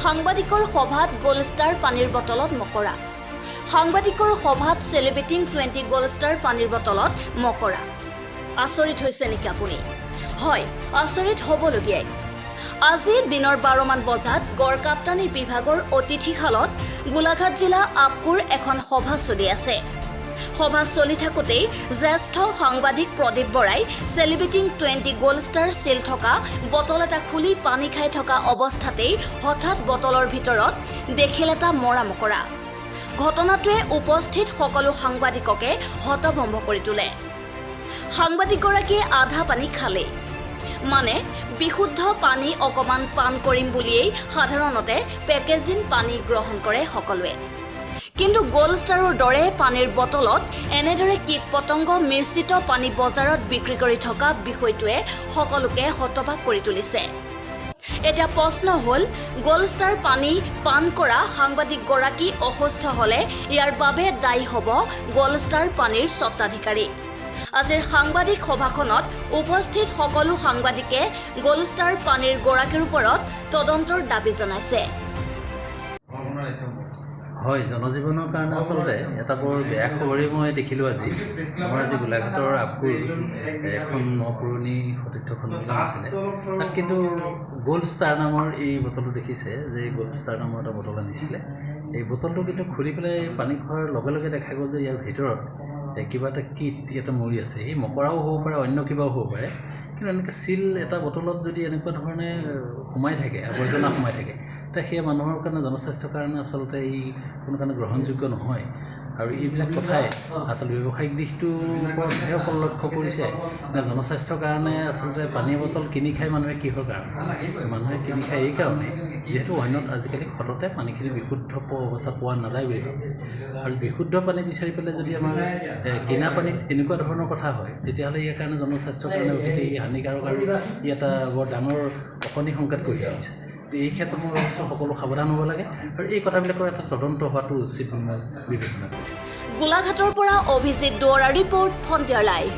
সাংবাদিকৰ সভাত gold star পানীৰ বটলত মকৰা সাংবাদিকৰ সভাত সেলিব্ৰেটিং 20 গোল্ড ষ্টাৰ পানীৰ বটলত মকৰা আচৰিত হৈছে নেকি আপুনি হয় আচৰিত হ'বলগীয়াই আজি দিনৰ 12 মান বজাত গড় কাপ্তানী বিভাগৰ অতিথিশালত গোলাঘাট জিলা আপকুৰ এখন সভা চলি আছে সভা চলি থাকোতে জ্যেষ্ঠ সাংবাদিক প্ৰদীপ বৰাই সেলিব্ৰেটিং 20 গোল্ড ষ্টাৰ সিল থকা বটল এটা খুলি পানী খাই থকা অৱস্থাতে হঠাৎ বটলৰ ভিতৰত দেখিল এটা মৰা মকৰা ঘটনাটোৱে উপস্থিত সকলো সাংবাদিককে হতভম্ব কৰি তোলে সাংবাদিকগৰাকীয়ে আধা পানী খালে মানে বিশুদ্ধ পানী অকমান পান কৰিম বুলিয়েই সাধাৰণতে পেকেজিং পানী গ্ৰহণ কৰে সকলোৱে কিন্তু গোল্ড ষ্টাৰৰ দৰে পানীৰ বটলত এনেদৰে কীট পতংগ মিশ্ৰিত পানী বজাৰত বিক্ৰী কৰি থকা বিষয়টোৱে সকলোকে হতবাক কৰি তুলিছে এটা প্ৰশ্ন হল গোল্ড ষ্টাৰ পানী পান কৰা সাংবাদিকগৰাকী অসুস্থ হলে ইয়াৰ বাবে দায়ী হ'ব গোল্ড ষ্টাৰ পানীৰ স্বত্বাধিকাৰী আজিৰ সাংবাদিক সভাখনত উপস্থিত সকলো সাংবাদিকে গোল্ড ষ্টাৰ পানীৰ গৰাকীৰ ওপৰত তদন্তৰ দাবী জনাইছে হয় জনজীৱনৰ কাৰণে আচলতে এটা বৰ বেয়া খবৰেই মই দেখিলোঁ আজি আমাৰ আজি গোলাঘাটৰ আপকুৰ এখন নপুৰণি সতীৰ্থ সন্মিলন আছিলে তাত কিন্তু গোল্ড ষ্টাৰ নামৰ এই বটলটো দেখিছে যে গোল্ড ষ্টাৰ নামৰ এটা বটল আনিছিলে এই বটলটো কিন্তু খুলি পেলাই পানী খোৱাৰ লগে লগে দেখা গ'ল যে ইয়াৰ ভিতৰত কিবা এটা কীট এটা মৰি আছে এই মকৰাও হ'ব পাৰে অন্য কিবাও হ'ব পাৰে কিন্তু এনেকৈ চিল এটা বটলত যদি এনেকুৱা ধৰণে সোমাই থাকে আৱৰ্জনা সোমাই থাকে তেতিয়া সেই মানুহৰ কাৰণে জনস্বাস্থ্যৰ কাৰণে আচলতে এই কোনো কাৰণে গ্ৰহণযোগ্য নহয় আৰু এইবিলাক কথাই আচলতে ব্যৱসায়িক দিশটোৰ ওপৰতহে অকল লক্ষ্য কৰিছে নে জনস্বাস্থ্যৰ কাৰণে আচলতে পানী বটল কিনি খাই মানুহে কিহৰ কাৰণে মানুহে কিনি খায় এই কাৰণে যিহেতু অন্যত আজিকালি সততে পানীখিনি বিশুদ্ধ অৱস্থা পোৱা নাযায় বুলি ভাবে আৰু বিশুদ্ধ পানী বিচাৰি পেলাই যদি আমাৰ কিনা পানীত এনেকুৱা ধৰণৰ কথা হয় তেতিয়াহ'লে ইয়াৰ কাৰণে জনস্বাস্থ্যৰ কাৰণে অতিকে হানিকাৰক আৰু ই এটা বৰ ডাঙৰ অশনি সংকেত কৰি আহিছে এই ক্ষেত্ৰত মই ভাবিছোঁ সকলো সাৱধান হ'ব লাগে আৰু এই কথাবিলাকৰ এটা তদন্ত হোৱাটো উচিত বুলি মই বিবেচনা কৰিছোঁ গোলাঘাটৰ পৰা Abhijit Duwara report Frontier live